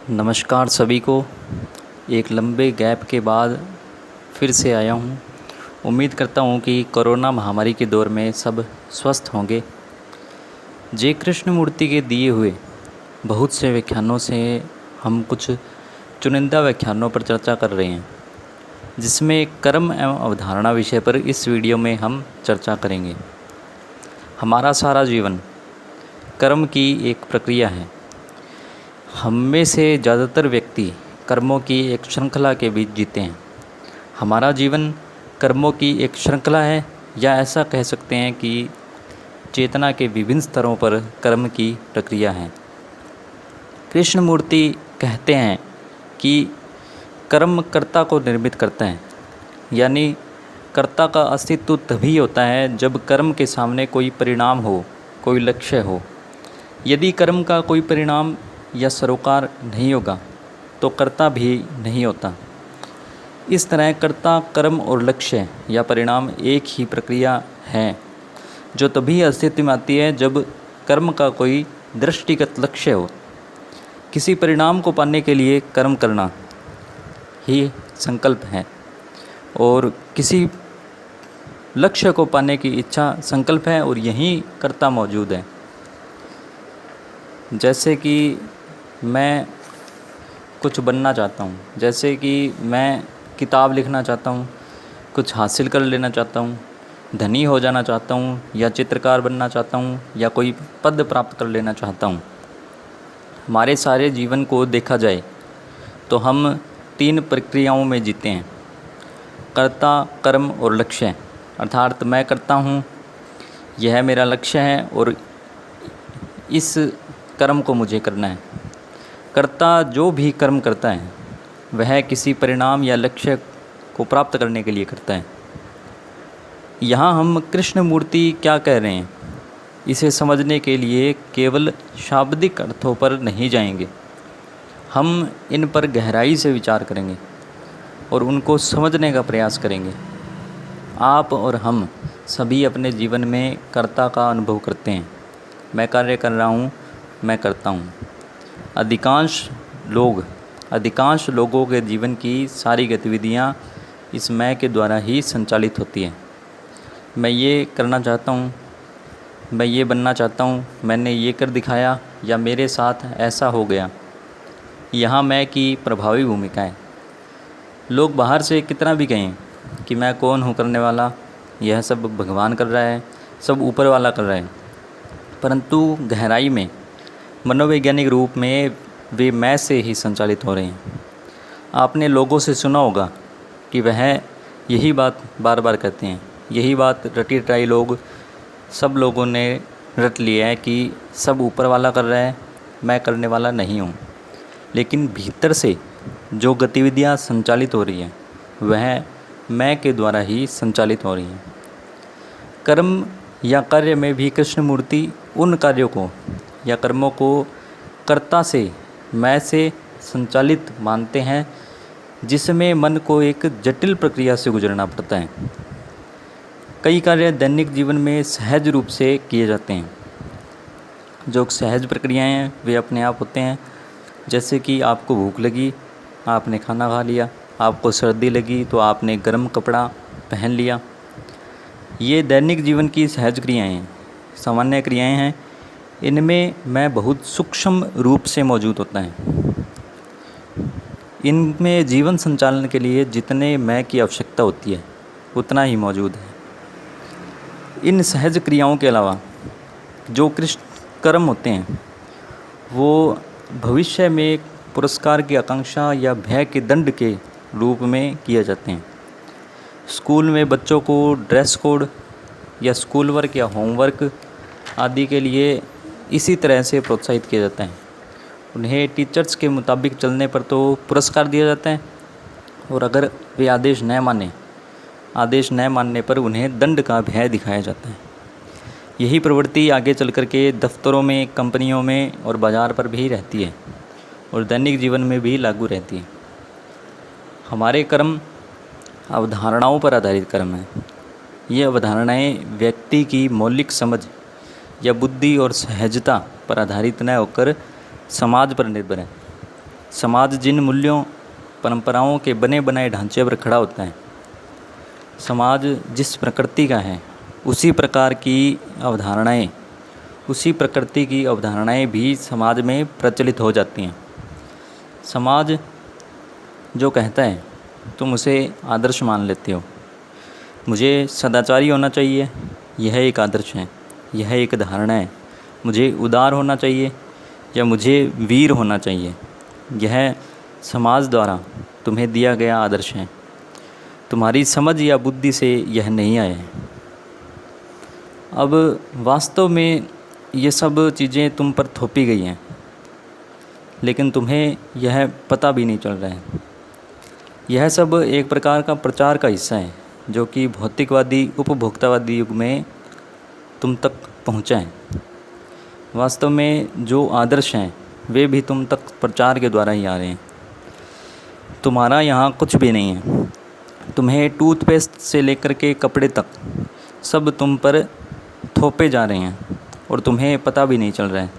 नमस्कार सभी को। एक लंबे गैप के बाद फिर से आया हूँ। उम्मीद करता हूँ कि कोरोना महामारी के दौर में सब स्वस्थ होंगे। जय कृष्णमूर्ति के दिए हुए बहुत से व्याख्यानों से हम कुछ चुनिंदा व्याख्यानों पर चर्चा कर रहे हैं, जिसमें कर्म एवं अवधारणा विषय पर इस वीडियो में हम चर्चा करेंगे। हमारा सारा जीवन कर्म की एक प्रक्रिया है। हम में से ज़्यादातर व्यक्ति कर्मों की एक श्रृंखला के बीच जीते हैं। हमारा जीवन कर्मों की एक श्रृंखला है, या ऐसा कह सकते हैं कि चेतना के विभिन्न स्तरों पर कर्म की प्रक्रिया है। कृष्णमूर्ति कहते हैं कि कर्म कर्ता को निर्मित करता है, यानी कर्ता का अस्तित्व तभी होता है जब कर्म के सामने कोई परिणाम हो, कोई लक्ष्य हो। यदि कर्म का कोई परिणाम या सरोकार नहीं होगा तो कर्ता भी नहीं होता। इस तरह कर्ता, कर्म और लक्ष्य या परिणाम एक ही प्रक्रिया है, जो तभी अस्तित्व में आती है जब कर्म का कोई दृष्टिगत लक्ष्य हो। किसी परिणाम को पाने के लिए कर्म करना ही संकल्प है, और किसी लक्ष्य को पाने की इच्छा संकल्प है, और यहीं कर्ता मौजूद है। जैसे कि मैं कुछ बनना चाहता हूँ, जैसे कि मैं किताब लिखना चाहता हूँ, कुछ हासिल कर लेना चाहता हूँ, धनी हो जाना चाहता हूँ, या चित्रकार बनना चाहता हूँ, या कोई पद प्राप्त कर लेना चाहता हूँ। हमारे सारे जीवन को देखा जाए तो हम 3 प्रक्रियाओं में जीते हैं: कर्ता, कर्म और लक्ष्य। अर्थात मैं करता हूँ, यह मेरा लक्ष्य है और इस कर्म को मुझे करना है। कर्ता जो भी कर्म करता है वह किसी परिणाम या लक्ष्य को प्राप्त करने के लिए करता है। यहाँ हम कृष्णमूर्ति क्या कह रहे हैं, इसे समझने के लिए केवल शाब्दिक अर्थों पर नहीं जाएंगे। हम इन पर गहराई से विचार करेंगे और उनको समझने का प्रयास करेंगे। आप और हम सभी अपने जीवन में कर्ता का अनुभव करते हैं। मैं कार्य कर रहा हूँ, मैं करता हूँ। अधिकांश लोगों के जीवन की सारी गतिविधियाँ इस मैं के द्वारा ही संचालित होती हैं। मैं ये करना चाहता हूँ, मैं ये बनना चाहता हूँ, मैंने ये कर दिखाया, या मेरे साथ ऐसा हो गया। यहाँ मैं की प्रभावी भूमिका है। लोग बाहर से कितना भी कहें कि मैं कौन हूँ करने वाला, यह सब भगवान कर रहा है, सब ऊपर वाला कर रहा है, परंतु गहराई में मनोवैज्ञानिक रूप में वे मैं से ही संचालित हो रहे हैं। आपने लोगों से सुना होगा कि वह यही बात बार बार कहते हैं। यही बात रटी रटाई सब लोगों ने रट लिया है कि सब ऊपर वाला कर रहा है, मैं करने वाला नहीं हूँ। लेकिन भीतर से जो गतिविधियाँ संचालित हो रही हैं वह मैं के द्वारा ही संचालित हो रही हैं। कर्म या कार्य में भी कृष्णमूर्ति उन कार्यों को या कर्मों को कर्ता से, मैं से संचालित मानते हैं, जिसमें मन को एक जटिल प्रक्रिया से गुजरना पड़ता है। कई कार्य दैनिक जीवन में सहज रूप से किए जाते हैं। जो सहज प्रक्रियाएं हैं वे अपने आप होते हैं। जैसे कि आपको भूख लगी, आपने खाना खा लिया। आपको सर्दी लगी तो आपने गर्म कपड़ा पहन लिया। ये दैनिक जीवन की सहज क्रियाएं हैं, सामान्य क्रियाएं हैं। इनमें मैं बहुत सूक्ष्म रूप से मौजूद होता है। इनमें जीवन संचालन के लिए जितने मैं की आवश्यकता होती है उतना ही मौजूद है। इन सहज क्रियाओं के अलावा जो कृष्ण कर्म होते हैं वो भविष्य में पुरस्कार की आकांक्षा या भय के दंड के रूप में किए जाते हैं। स्कूल में बच्चों को ड्रेस कोड या स्कूल वर्क या होमवर्क आदि के लिए इसी तरह से प्रोत्साहित किया जाता है। उन्हें टीचर्स के मुताबिक चलने पर तो पुरस्कार दिया जाता है, और अगर वे आदेश न मानने पर उन्हें दंड का भय दिखाया जाता है। यही प्रवृत्ति आगे चल कर के दफ्तरों में, कंपनियों में और बाज़ार पर भी रहती है, और दैनिक जीवन में भी लागू रहती है। हमारे कर्म अवधारणाओं पर आधारित कर्म हैं। ये अवधारणाएं व्यक्ति की मौलिक समझ या बुद्धि और सहजता पर आधारित न होकर समाज पर निर्भर है। समाज जिन मूल्यों परंपराओं के बने बनाए ढांचे पर खड़ा होता है, समाज जिस प्रकृति का है उसी प्रकृति की अवधारणाएं भी समाज में प्रचलित हो जाती हैं। समाज जो कहता है तुम उसे आदर्श मान लेते हो। मुझे सदाचारी होना चाहिए, यह एक आदर्श है, यह एक धारणा है। मुझे उदार होना चाहिए या मुझे वीर होना चाहिए, यह समाज द्वारा तुम्हें दिया गया आदर्श है। तुम्हारी समझ या बुद्धि से यह नहीं आया है। अब वास्तव में ये सब चीज़ें तुम पर थोपी गई हैं, लेकिन तुम्हें यह पता भी नहीं चल रहा है। यह सब एक प्रकार का प्रचार का हिस्सा है जो कि भौतिकवादी उपभोक्तावादी युग में तुम तक पहुँचा है। वास्तव में जो आदर्श हैं वे भी तुम तक प्रचार के द्वारा ही आ रहे हैं। तुम्हारा यहाँ कुछ भी नहीं है। तुम्हें टूथपेस्ट से लेकर के कपड़े तक सब तुम पर थोपे जा रहे हैं और तुम्हें पता भी नहीं चल रहा है।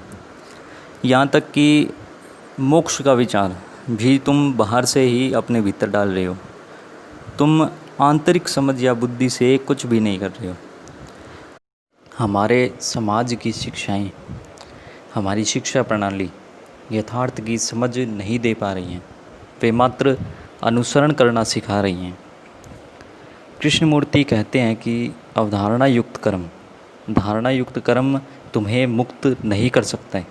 यहाँ तक कि मोक्ष का विचार भी तुम बाहर से ही अपने भीतर डाल रहे हो। तुम आंतरिक समझ या बुद्धि से कुछ भी नहीं कर रहे हो। हमारे समाज की शिक्षाएं, हमारी शिक्षा प्रणाली यथार्थ की समझ नहीं दे पा रही हैं, वे मात्र अनुसरण करना सिखा रही हैं। कृष्णमूर्ति कहते हैं कि धारणा युक्त कर्म तुम्हें मुक्त नहीं कर सकता है।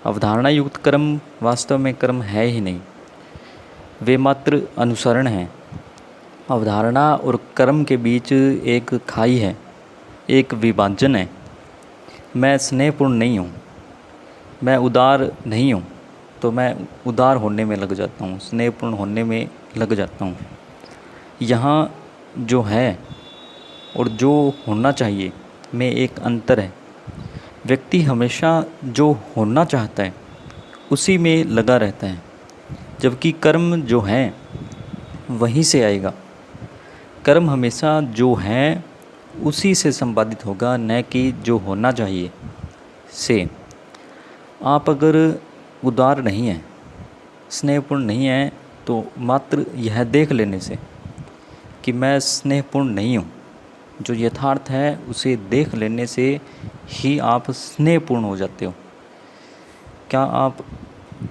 अवधारणा युक्त कर्म वास्तव में कर्म है ही नहीं, वे मात्र अनुसरण हैं। अवधारणा और कर्म के बीच एक खाई है, एक विभाजन है। मैं स्नेहपूर्ण नहीं हूँ, मैं उदार नहीं हूँ, तो मैं उदार होने में लग जाता हूँ, स्नेहपूर्ण होने में लग जाता हूँ। यहाँ जो है और जो होना चाहिए में एक अंतर है। व्यक्ति हमेशा जो होना चाहता है उसी में लगा रहता है, जबकि कर्म जो है वहीं से आएगा। कर्म हमेशा जो है उसी से संपादित होगा, न कि जो होना चाहिए से। आप अगर उदार नहीं हैं, स्नेहपूर्ण नहीं हैं, तो मात्र यह देख लेने से कि मैं स्नेहपूर्ण नहीं हूँ, जो यथार्थ है उसे देख लेने से ही आप स्नेहपूर्ण हो जाते हो। क्या आप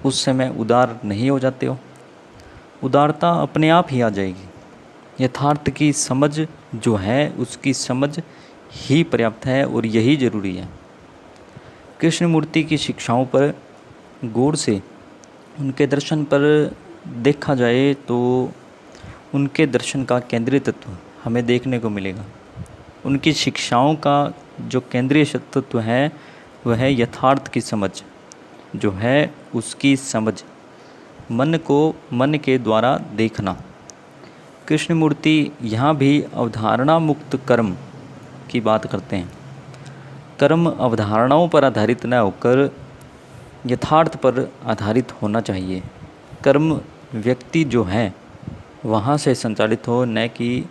उस समय उदार नहीं हो जाते हो? उदारता अपने आप ही आ जाएगी। यथार्थ की समझ जो है उसकी समझ ही पर्याप्त है और यही ज़रूरी है। कृष्णमूर्ति की शिक्षाओं पर गौर से उनके दर्शन पर देखा जाए तो उनके दर्शन का केंद्रीय तत्व हमें देखने को मिलेगा। उनकी शिक्षाओं का जो केंद्रीय तत्व है वह है यथार्थ की समझ, जो है उसकी समझ, मन को मन के द्वारा देखना। कृष्णमूर्ति यहाँ भी अवधारणा मुक्त कर्म की बात करते हैं। कर्म अवधारणाओं पर आधारित न होकर यथार्थ पर आधारित होना चाहिए। कर्म व्यक्ति जो है वहाँ से संचालित हो, न कि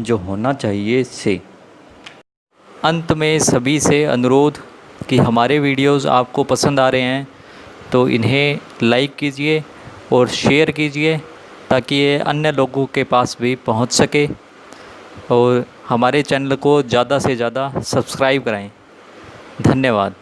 जो होना चाहिए से। अंत में सभी से अनुरोध कि हमारे वीडियोस आपको पसंद आ रहे हैं तो इन्हें लाइक कीजिए और शेयर कीजिए ताकि ये अन्य लोगों के पास भी पहुंच सके, और हमारे चैनल को ज़्यादा से ज़्यादा सब्सक्राइब कराएं। धन्यवाद।